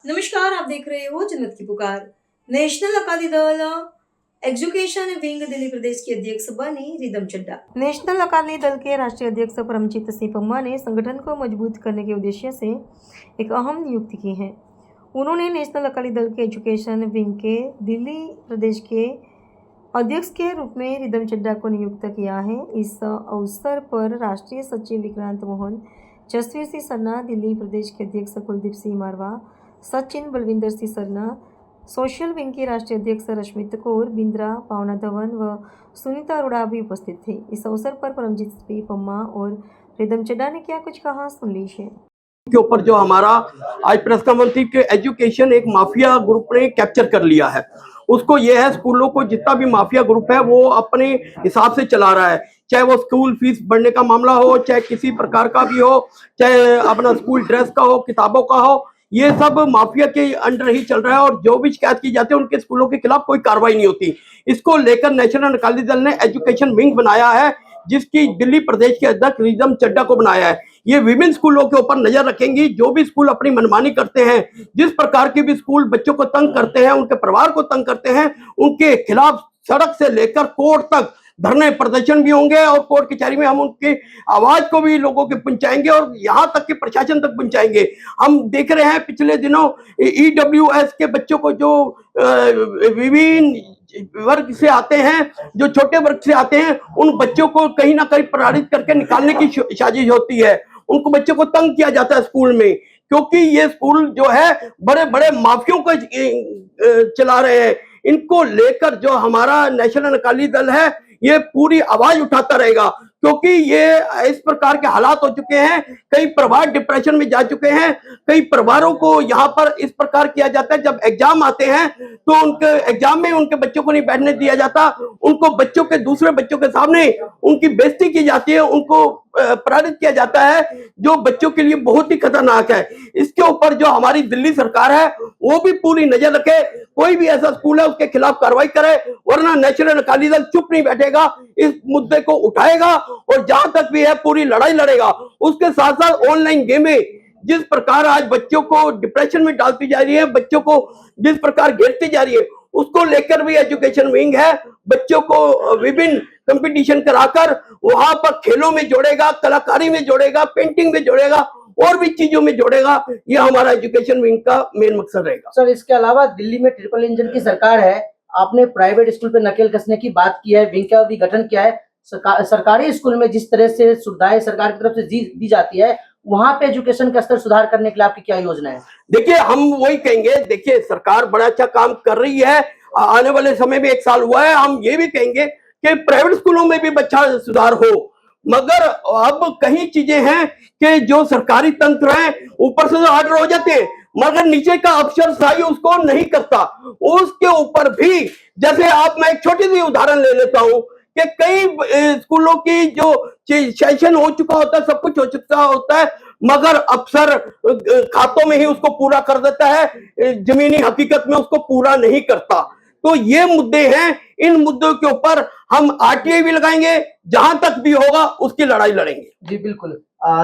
नमस्कार, आप देख रहे हो जन्नत की पुकार। National Akali Dal education wing Delhi प्रदेश की अध्यक्ष बनी रिदम चड्ढा। नेशनल अकाली दल के राष्ट्रीय अध्यक्ष परमजीत सिंह पम्मा ने संगठन को मजबूत करने के उद्देश्य से एक अहम नियुक्ति की है। उन्होंने नेशनल अकाली दल के एजुकेशन विंग के दिल्ली प्रदेश के अध्यक्ष के रूप में रिदम चड्ढा को नियुक्त किया है। इस अवसर पर राष्ट्रीय सचिव विक्रांत मोहन, जसवीर सिंह सरना, दिल्ली प्रदेश के अध्यक्ष कुलदीप सिंह मारवा, सचिन बलविंदर सिंह सरना, सोशल विंग की राष्ट्रीय अध्यक्ष रश्मित कौर बिंद्रा, पावना धवन व सुनीता अरोड़ा भी उपस्थित थे। इस अवसर पर परमजीत सिंह पम्मा और रिदम चड्ढा ने क्या कुछ कहा, सुन लीजिए। के ऊपर जो हमारा आज प्रेस कॉन्फ्रेंस थी कि एजुकेशन एक माफिया ग्रुप ने कैप्चर कर लिया है। उसको ये है, स्कूलों को जितना भी माफिया ग्रुप है वो अपने हिसाब से चला रहा है, चाहे वो स्कूल फीस बढ़ने का मामला हो, चाहे किसी प्रकार का भी हो, चाहे अपना स्कूल ड्रेस का हो, किताबों का हो, ये सब माफिया के अंडर ही चल रहा है। और जो भी शिकायत की जाती है उनके स्कूलों के खिलाफ कोई कार्रवाई नहीं होती। इसको लेकर नेशनल अकाली दल ने एजुकेशन विंग बनाया है, जिसकी दिल्ली प्रदेश के अध्यक्ष रिदम चड्ढा को बनाया है। ये विभिन्न स्कूलों के ऊपर नजर रखेंगी। जो भी स्कूल अपनी मनमानी करते हैं, जिस प्रकार के भी स्कूल बच्चों को तंग करते हैं, उनके परिवार को तंग करते हैं, उनके खिलाफ सड़क से लेकर कोर्ट तक धरने प्रदर्शन भी होंगे और कोर्ट कचहरी में हम उनकी आवाज को भी लोगों के पहुंचाएंगे और यहाँ तक कि प्रशासन तक पहुंचाएंगे। हम देख रहे हैं पिछले दिनों EWS के बच्चों को जो विभिन्न वर्ग से आते हैं, जो छोटे वर्ग से आते हैं, उन बच्चों को कहीं ना कहीं प्रताड़ित करके निकालने की साजिश होती है। उनको बच्चों को तंग किया जाता है स्कूल में, क्योंकि ये स्कूल जो है बड़े बड़े माफियों को चला रहे हैं। इनको लेकर जो हमारा नेशनल अकाली दल है ये पूरी आवाज उठाता रहेगा, क्योंकि ये इस प्रकार के हालात हो चुके हैं। कई परिवार डिप्रेशन में जा चुके हैं। कई परिवारों को यहाँ पर इस प्रकार किया जाता है, जब एग्जाम आते हैं तो उनके एग्जाम में उनके बच्चों को नहीं बैठने दिया जाता, उनको बच्चों के दूसरे बच्चों के सामने उनकी बेइज्जती की जाती है, उनको प्रताड़ित किया जाता है, जो बच्चों के लिए बहुत ही खतरनाक है। इसके ऊपर जो हमारी दिल्ली सरकार है वो भी पूरी नजर रखे। कोई भी ऐसा स्कूल है उसके खिलाफ कार्रवाई करे, वरना नेशनल अकाली दल चुप नहीं बैठेगा, इस मुद्दे को उठाएगा और जहां तक भी है पूरी लड़ाई लड़ेगा। उसके साथ साथ ऑनलाइन गेमें जिस प्रकार आज बच्चों को डिप्रेशन में डालती जा रही है, बच्चों को जिस प्रकार घेरती जा रही है, उसको लेकर भी एजुकेशन विंग है। बच्चों को विभिन्न कंपटीशन कराकर वहां पर खेलों में जोड़ेगा, कलाकारी में जोड़ेगा, पेंटिंग में जोड़ेगा और भी चीजों में जोड़ेगा। ये हमारा एजुकेशन विंग का मेन मकसद रहेगा। सर, इसके अलावा दिल्ली में ट्रिपल इंजन की सरकार है, आपने प्राइवेट स्कूल पे नकेल कसने की बात की है, विंग का भी गठन किया है। सरकारी स्कूल में जिस तरह से सुविधाएं सरकार की तरफ से दी जाती है, वहां पे एजुकेशन का स्तर सुधार करने के लिए आपकी क्या योजना है? देखिए, हम वही कहेंगे, देखिए सरकार बड़ा अच्छा काम कर रही है। आने वाले समय में 1 साल हुआ है, हम ये भी कहेंगे कि प्राइवेट स्कूलों में भी अच्छा सुधार हो। मगर अब कई चीजें हैं कि जो सरकारी तंत्र है ऊपर से तो ऑर्डर हो जाते हैं, मगर नीचे का अफसरशाही उसको नहीं करता। उसके ऊपर भी जैसे मैं एक छोटी सी उदाहरण ले लेता हूं कि कई स्कूलों की जो सेशन हो चुका होता है, सब कुछ हो चुका होता है, मगर अफसर खातों में ही उसको पूरा कर देता है, जमीनी हकीकत में उसको पूरा नहीं करता। तो ये मुद्दे हैं, इन मुद्दों के ऊपर हम RTI भी लगाएंगे, जहां तक भी होगा उसकी लड़ाई लड़ेंगे। जी बिल्कुल।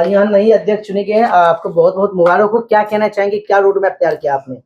यहाँ नई अध्यक्ष चुने गए हैं, आपको बहुत बहुत मुबारक हो। क्या कहना चाहेंगे, क्या रोड मैप तैयार किया आपने?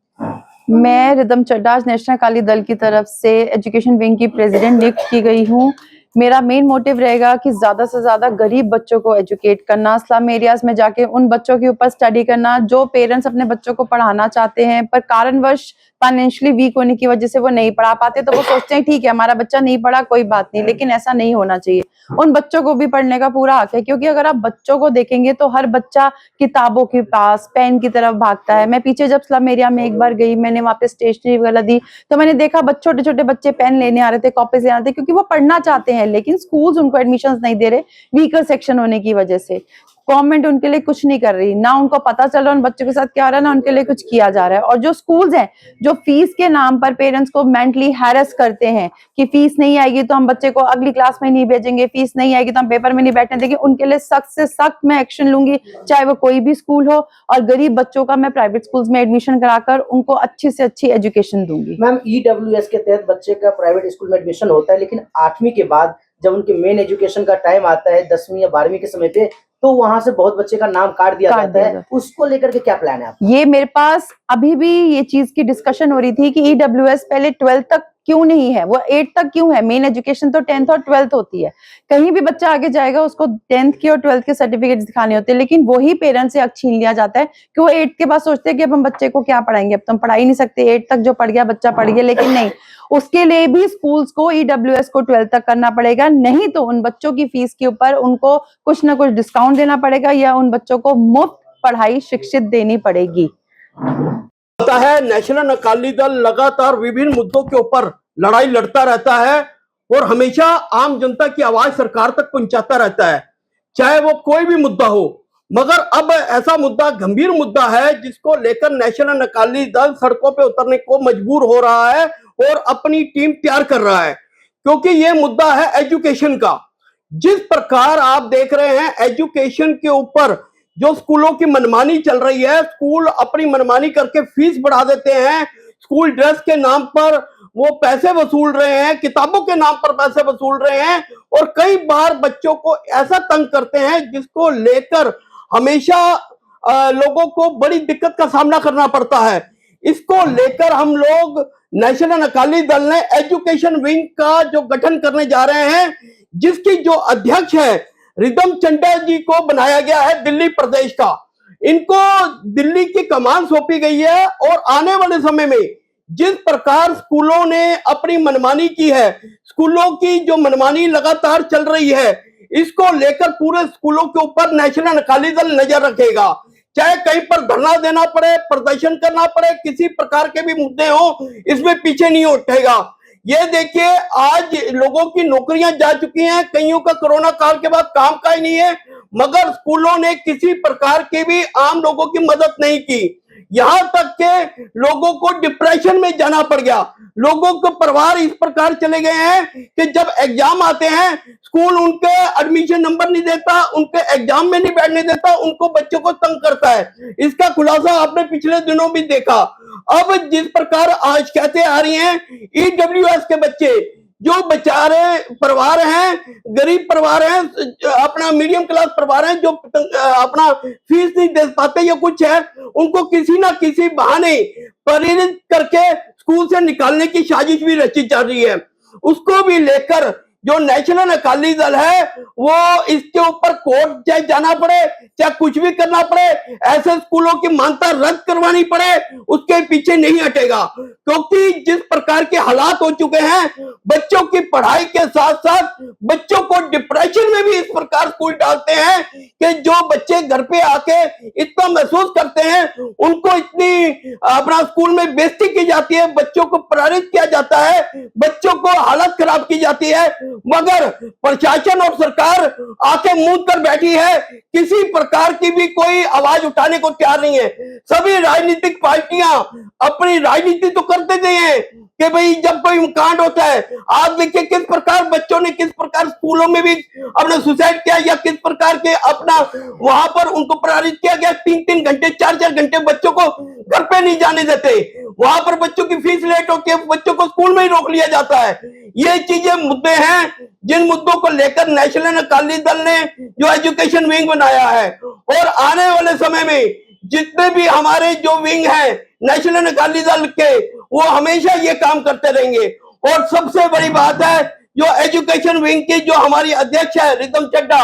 मैं रिदम चड्ढा नेशनल अकाली दल की तरफ से एजुकेशन विंग की प्रेसिडेंट नियुक्त की गई हूँ। मेरा मेन मोटिव रहेगा कि ज्यादा से ज्यादा गरीब बच्चों को एजुकेट करना, स्लम एरियाज में जाके उन बच्चों के ऊपर स्टडी करना जो पेरेंट्स अपने बच्चों को पढ़ाना चाहते हैं पर कारणवश फाइनेंशियली वीक होने की वजह से वो नहीं पढ़ा पाते, तो वो सोचते हैं ठीक है हमारा बच्चा नहीं पढ़ा कोई बात नहीं, लेकिन ऐसा नहीं होना चाहिए। उन बच्चों को भी पढ़ने का पूरा हक है, क्योंकि अगर आप बच्चों को देखेंगे तो हर बच्चा किताबों के पास पेन की तरफ भागता है। मैं पीछे जब स्लम एरिया में एक बार गई, मैंने वहां पे स्टेशनरी वगैरह दी तो मैंने देखा छोटे छोटे बच्चे पेन लेने आ रहे थे, कॉपीज लेने आ रहे थे, क्योंकि वो पढ़ना चाहते हैं, लेकिन स्कूल्स उनको एडमिशंस नहीं दे रहे वीकर सेक्शन होने की वजह से। गवर्नमेंट उनके लिए कुछ नहीं कर रही, ना उनको पता चल रहा उन बच्चों के साथ क्या हो रहा है, ना उनके लिए कुछ किया जा रहा है। और जो स्कूल्स हैं जो फीस के नाम पर पेरेंट्स को मेंटली हैरेस करते हैं कि फीस नहीं आएगी तो हम बच्चे को अगली क्लास में नहीं भेजेंगे, फीस नहीं आएगी तो हम पेपर में नहीं बैठने देंगे, उनके लिए सख्त से सख्त मैं एक्शन लूंगी, चाहे वो कोई भी स्कूल हो। और गरीब बच्चों का मैं प्राइवेट स्कूल्स में एडमिशन कराकर उनको अच्छी से अच्छी एजुकेशन दूंगी। मैम, EWS के तहत बच्चे का प्राइवेट स्कूल में एडमिशन होता है, लेकिन 8वीं के बाद जब उनके मेन एजुकेशन का टाइम आता है 10वीं या 12वीं के समय पे, तो वहां से बहुत बच्चे का नाम काट दिया काट जाता दिया है। जाता उसको लेकर के क्या प्लान है आपका? ये मेरे पास अभी भी ये चीज की डिस्कशन हो रही थी कि ईडब्ल्यूएस पहले 12th तक क्यों नहीं है, वो 8th तक क्यों है। मेन एजुकेशन तो 10th और 12th होती है। कहीं भी बच्चा आगे जाएगा उसको 10th की और 12th के सर्टिफिकेट दिखाने होते हैं, लेकिन वही पेरेंट्स से हक छीन लिया जाता है कि वो 8th के बाद सोचते हैं कि अब हम बच्चे को क्या पढ़ाएंगे, अब तो हम पढ़ा ही नहीं सकते, 8th तक जो पढ़ गया बच्चा पढ़ गया। लेकिन नहीं, उसके लिए भी स्कूल्स को ईडब्ल्यूएस को 12th तक करना पड़ेगा, नहीं तो उन बच्चों की फीस के ऊपर उनको कुछ ना कुछ डिस्काउंट देना पड़ेगा या उन बच्चों को मुफ्त पढ़ाई शिक्षित देनी पड़ेगी। पता है, नेशनल अकाली दल लगातार विभिन्न मुद्दों के ऊपर लड़ाई लड़ता रहता है और हमेशा आम जनता की आवाज सरकार तक पहुंचाता रहता है, चाहे वो कोई भी मुद्दा हो। मगर अब ऐसा मुद्दा, गंभीर मुद्दा है, जिसको लेकर नेशनल अकाली दल सड़कों पे उतरने को मजबूर हो रहा है और अपनी टीम तैयार कर रहा है, क्योंकि ये मुद्दा है एजुकेशन का। जिस प्रकार आप देख रहे हैं एजुकेशन के ऊपर जो स्कूलों की मनमानी चल रही है, स्कूल अपनी मनमानी करके फीस बढ़ा देते हैं, स्कूल ड्रेस के नाम पर वो पैसे वसूल रहे हैं, किताबों के नाम पर पैसे वसूल रहे हैं और कई बार बच्चों को ऐसा तंग करते हैं जिसको लेकर हमेशा लोगों को बड़ी दिक्कत का सामना करना पड़ता है। इसको लेकर हम लोग नेशनल अकाली दल ने एजुकेशन विंग का जो गठन करने जा रहे हैं, जिसकी जो अध्यक्ष है रिदम चड्ढा जी को बनाया गया है दिल्ली प्रदेश का। इनको दिल्ली की कमान सौंपी गई है और आने वाले समय में जिस प्रकार स्कूलों ने अपनी मनमानी की है, स्कूलों की जो मनमानी लगातार चल रही है, इसको लेकर पूरे स्कूलों के ऊपर नेशनल अकाली दल नजर रखेगा। चाहे कहीं पर धरना देना पड़े, प्रदर्शन करना पड़े, किसी प्रकार के भी मुद्दे हो, इसमें पीछे नहीं उठेगा। ये देखिए, आज लोगों की नौकरियां जा चुकी हैं, कईयों का कोरोना काल के बाद काम का ही नहीं है, मगर स्कूलों ने किसी प्रकार की भी आम लोगों की मदद नहीं की। यहां तक के लोगों को डिप्रेशन में जाना पड़ गया। लोगों के परिवार इस प्रकार चले गए हैं कि जब एग्जाम आते हैं स्कूल उनके एडमिशन नंबर नहीं देता, उनके एग्जाम में नहीं बैठने देता, उनको बच्चों को तंग करता है। इसका खुलासा आपने पिछले दिनों भी देखा। अब जिस प्रकार आज कहते आ रही हैं ईडब्ल्यूएस के बच्चे, जो बेचारे परिवार हैं, गरीब परिवार हैं, अपना मीडियम क्लास परिवार हैं, जो अपना फीस नहीं दे पाते या कुछ है, उनको किसी ना किसी बहाने प्रेरित करके स्कूल से निकालने की साजिश भी रची जा रही है। उसको भी लेकर जो नेशनल अकाली दल है वो इसके ऊपर कोर्ट चाहे जाना पड़े, चाहे कुछ भी करना पड़े, ऐसे स्कूलों की मान्यता रद्द करवानी पड़े, उसके पीछे नहीं हटेगा। क्योंकि जिस प्रकार के हालात हो चुके हैं, बच्चों की पढ़ाई के साथ साथ बच्चों को डिप्रेशन में भी इस प्रकार स्कूल डालते हैं कि जो बच्चे घर पे आके इतना महसूस करते हैं, उनको इतनी अपना स्कूल में बेइज्जती की जाती है, बच्चों को प्रेरित किया जाता है, बच्चों को हालत खराब की जाती है, मगर प्रशासन और सरकार आके मूंद कर बैठी है, किसी प्रकार की भी कोई आवाज उठाने को तैयार नहीं है। सभी राजनीतिक पार्टियां अपनी राजनीति तो करते थे हैं कि भाई जब कोई कांड होता है, आज देखिए किस प्रकार बच्चों ने किस प्रकार स्कूलों में भी अपना सुसाइड किया या किस प्रकार के अपना वहां पर उनको प्रेरित किया गया। 3-3 घंटे 4-4 घंटे बच्चों को घर पे नहीं जाने देते, वहां पर बच्चों की फीस लेट होती है, बच्चों को स्कूल में ही रोक लिया जाता है। ये चीजें मुद्दे हैं जिन मुद्दों को लेकर नेशनल अकाली दल ने जो एजुकेशन विंग बनाया है, और आने वाले समय में जितने भी हमारे जो विंग हैं नेशनल अकाली दल के, वो हमेशा ये काम करते रहेंगे। और सबसे बड़ी बात है, जो एजुकेशन विंग की जो हमारी अध्यक्ष है रिदम चड्ढा,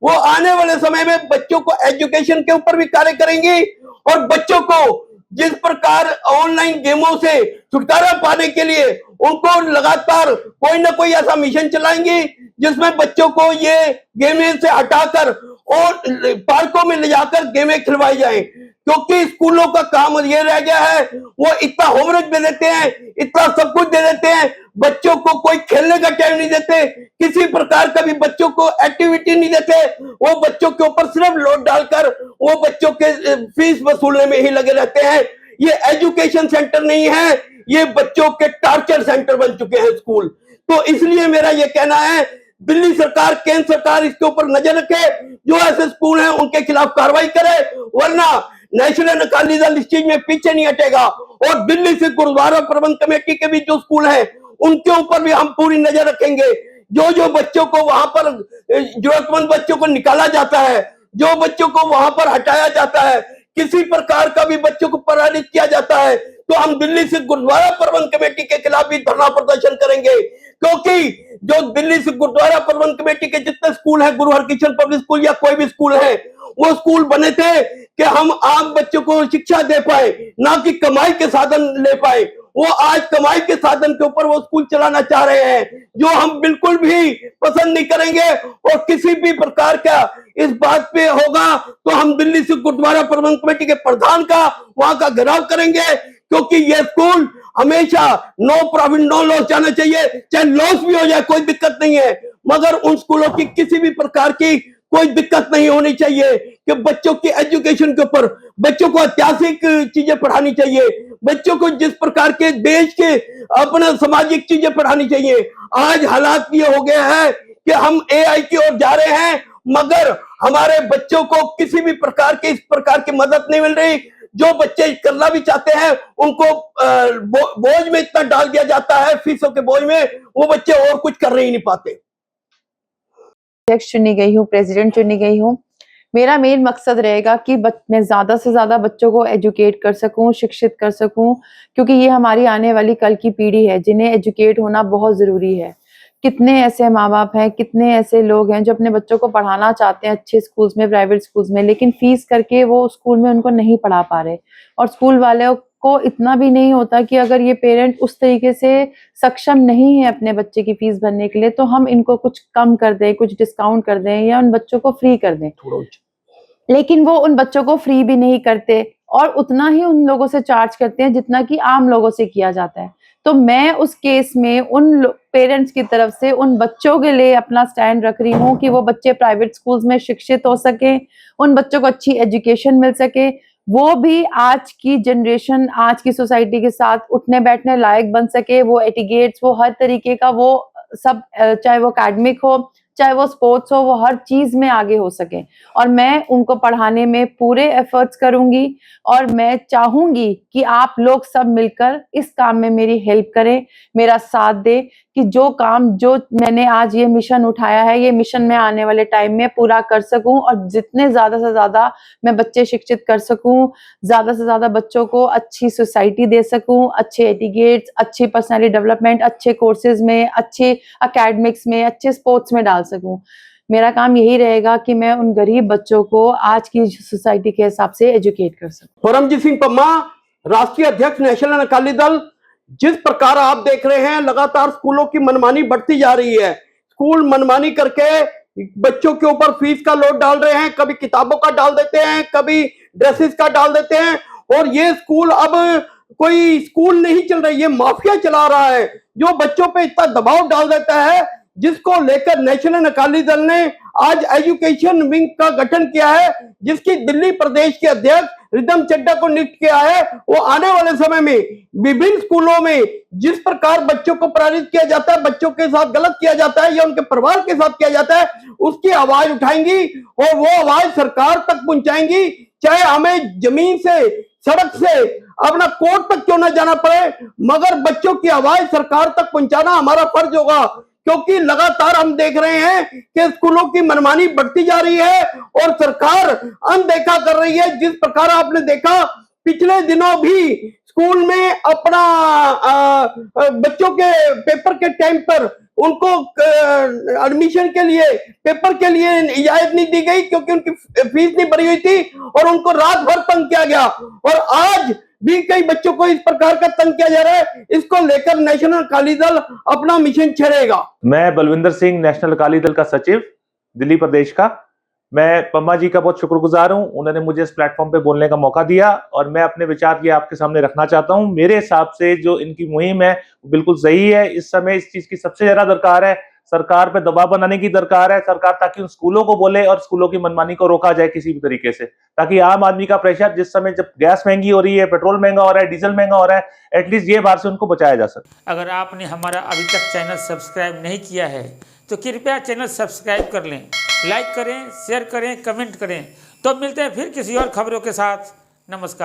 वो आने वाले समय में बच्चों को एजुकेशन के ऊपर भी कार्य करेंगी और बच्चों को जिस प्रकार ऑनलाइन गेमों से छुटकारा पाने के लिए उनको लगातार कोई ना कोई ऐसा मिशन चलाएंगी जिसमें बच्चों को ये गेमें से हटाकर और पार्कों में ले जाकर गेमें खिलवाई जाए। क्योंकि स्कूलों का काम ये रह गया है, वो इतना होमवर्क दे देते हैं, इतना सब कुछ दे देते हैं, बच्चों को कोई खेलने का टाइम नहीं देते, किसी प्रकार का भी बच्चों को एक्टिविटी नहीं देते, वो बच्चों के ऊपर सिर्फ लोड डालकर वो बच्चों के फीस वसूलने में ही लगे रहते हैं। ये एजुकेशन सेंटर नहीं है, ये बच्चों के टार्चर सेंटर बन चुके हैं स्कूल। तो इसलिए मेरा ये कहना है, दिल्ली सरकार, केंद्र सरकार इसके ऊपर नजर रखे, जो ऐसे स्कूल हैं उनके खिलाफ कार्रवाई करे, वरना नेशनल अकाली दल इस चीज में पीछे नहीं हटेगा। और दिल्ली से गुरुद्वारा प्रबंध कमेटी के भी जो स्कूल हैं उनके ऊपर भी हम पूरी नजर रखेंगे। जो जो बच्चों को वहां पर जरूरतमंद बच्चों को निकाला जाता है, जो बच्चों को वहां पर हटाया जाता है, किसी प्रकार का भी बच्चों को प्रताड़ित किया जाता है, तो हम दिल्ली से गुरुद्वारा प्रबंध कमेटी के खिलाफ भी धरना प्रदर्शन करेंगे। क्योंकि जो दिल्ली से गुरुद्वारा प्रबंध कमेटी के जितने स्कूल हैं, गुरु हरकृष्ण पब्लिक स्कूल या कोई भी स्कूल है, वो स्कूल बने थे कि हम आम बच्चों को शिक्षा दे पाए, ना कि कमाई के साधन ले पाए। वो आज कमाई के साधन के ऊपर वो स्कूल चलाना चाह रहे हैं, जो हम बिल्कुल भी पसंद नहीं करेंगे। और किसी भी प्रकार का इस बात पे होगा तो हम दिल्ली से गुरुद्वारा प्रबंध कमेटी के प्रधान का वहां का घेराव करेंगे, क्योंकि ये स्कूल हमेशा नो प्रॉफिट नो लॉस जाना चाहिए। चाहे लॉस भी हो जाए कोई दिक्कत नहीं है, मगर उन स्कूलों की किसी भी प्रकार की कोई दिक्कत नहीं होनी चाहिए कि बच्चों की एजुकेशन के ऊपर बच्चों को ऐतिहासिक चीजें पढ़ानी चाहिए, बच्चों को जिस प्रकार के देश के अपने सामाजिक चीजें पढ़ानी चाहिए। आज हालात ये हो गया है कि हम एआई की ओर जा रहे हैं, मगर हमारे बच्चों को किसी भी प्रकार की इस प्रकार की मदद नहीं मिल रही। जो बच्चे करना भी चाहते हैं उनको बोझ में इतना डाल दिया जाता है, फीसों के बोझ में, वो बच्चे और कुछ कर ही नहीं पाते। अध्यक्ष चुनी गई हूँ, प्रेसिडेंट चुनी गई हूँ। मेरा मेन मकसद रहेगा कि मैं ज्यादा से ज्यादा बच्चों को एजुकेट कर सकूं, शिक्षित कर सकूं, क्योंकि ये हमारी आने वाली कल की पीढ़ी है जिन्हें एजुकेट होना बहुत जरूरी है। कितने ऐसे माँ बाप हैं, कितने ऐसे लोग हैं जो अपने बच्चों को पढ़ाना चाहते हैं अच्छे स्कूल्स में, प्राइवेट स्कूल्स में, लेकिन फीस करके वो स्कूल में उनको नहीं पढ़ा पा रहे। और स्कूल वालों को इतना भी नहीं होता कि अगर ये पेरेंट उस तरीके से सक्षम नहीं है अपने बच्चे की फीस भरने के लिए, तो हम इनको कुछ कम कर दें, कुछ डिस्काउंट कर दें या उन बच्चों को फ्री कर दें। लेकिन वो उन बच्चों को फ्री भी नहीं करते और उतना ही उन लोगों से चार्ज करते हैं जितना कि आम लोगों से किया जाता है। तो मैं उस केस में उन पेरेंट्स की तरफ से उन बच्चों के लिए अपना स्टैंड रख रही हूँ कि वो बच्चे प्राइवेट स्कूल्स में शिक्षित हो सके, उन बच्चों को अच्छी एजुकेशन मिल सके, वो भी आज की जनरेशन, आज की सोसाइटी के साथ उठने बैठने लायक बन सके, वो एटिकेट्स, वो हर तरीके का वो सब, चाहे वो एकेडमिक हो, चाहे वो स्पोर्ट्स हो, वो हर चीज में आगे हो सके। और मैं उनको पढ़ाने में पूरे एफर्ट्स करूंगी और मैं चाहूंगी कि आप लोग सब मिलकर इस काम में मेरी हेल्प करें, मेरा साथ दे, कि जो काम जो मैंने आज ये मिशन उठाया है, ये मिशन मैं आने वाले टाइम में पूरा कर सकूं और जितने ज्यादा से ज्यादा मैं बच्चे शिक्षित कर सकूं, ज्यादा से ज्यादा बच्चों को अच्छी सोसाइटी दे सकूं, अच्छे एटिकेट्स, अच्छी पर्सनालिटी डेवलपमेंट, अच्छे कोर्सेज में, अच्छे एकेडमिक्स में, अच्छे स्पोर्ट्स में डाल सकूं। मेरा काम यही रहेगा कि मैं उन गरीब बच्चों को आज की सोसाइटी के हिसाब से एजुकेट कर सकूं। परमजीत सिंह पम्मा, राष्ट्रीय अध्यक्ष नेशनल अकाली दल। जिस प्रकार आप देख रहे हैं, लगातार स्कूलों की मनमानी बढ़ती जा रही है। स्कूल मनमानी करके बच्चों के ऊपर फीस का लोड डाल रहे हैं, कभी किताबों का डाल देते हैं, कभी ड्रेसेस का डाल देते हैं, और ये स्कूल अब कोई स्कूल नहीं चल रही, ये माफिया चला रहा है, जो बच्चों पे इतना दबाव डाल देता है, जिसको लेकर नेशनल अकाली दल ने आज एजुकेशन विंग का गठन किया है, जिसकी दिल्ली प्रदेश के अध्यक्ष रिदम चड्ढा को नियुक्त किया है। वो आने वाले समय में विभिन्न स्कूलों में जिस प्रकार बच्चों को प्रेरित किया जाता है, बच्चों के साथ गलत किया जाता है या उनके परिवार के साथ किया जाता है, उसकी आवाज उठाएंगी और वो आवाज सरकार तक पहुंचाएंगी, चाहे हमें जमीन से, सड़क से, अपना कोर्ट तक क्यों ना जाना पड़े, मगर बच्चों की आवाज सरकार तक पहुंचाना हमारा फर्ज होगा। क्योंकि लगातार हम देख रहे हैं कि स्कूलों की मनमानी बढ़ती जा रही है और सरकार अनदेखा कर रही है। जिस प्रकार आपने देखा पिछले दिनों भी स्कूल में अपना बच्चों के पेपर के टाइम पर उनको एडमिशन के लिए, पेपर के लिए इजाजत नहीं दी गई, क्योंकि उनकी फीस नहीं भरी हुई थी और उनको रात भर तंग किया गया। और आज भी कई बच्चों को इस प्रकार का तंग किया जा रहा है। इसको लेकर नेशनल अकाली दल अपना मिशन छेड़ेगा। मैं बलविंदर सिंह, नेशनल अकाली दल का सचिव दिल्ली प्रदेश का। मैं पम्मा जी का बहुत शुक्रगुजार हूं, उन्होंने मुझे इस प्लेटफॉर्म पे बोलने का मौका दिया और मैं अपने विचार ये आपके सामने रखना चाहता हूं। मेरे हिसाब से जो इनकी मुहिम है बिल्कुल सही है। इस समय इस चीज की सबसे ज्यादा दरकार है, सरकार पे दबाव बनाने की दरकार है, सरकार ताकि उन स्कूलों को बोले और स्कूलों की मनमानी को रोका जाए किसी भी तरीके से, ताकि आम आदमी का प्रेशर, जिस समय जब गैस महंगी हो रही है, पेट्रोल महंगा हो रहा है, डीजल महंगा हो रहा है, एटलीस्ट ये बार से उनको बचाया जा सके। अगर आपने हमारा अभी तक चैनल सब्सक्राइब नहीं किया है तो कृपया चैनल सब्सक्राइब कर लें, लाइक करें, शेयर करें, कमेंट करें। तो मिलते हैं फिर किसी और खबरों के साथ। नमस्कार।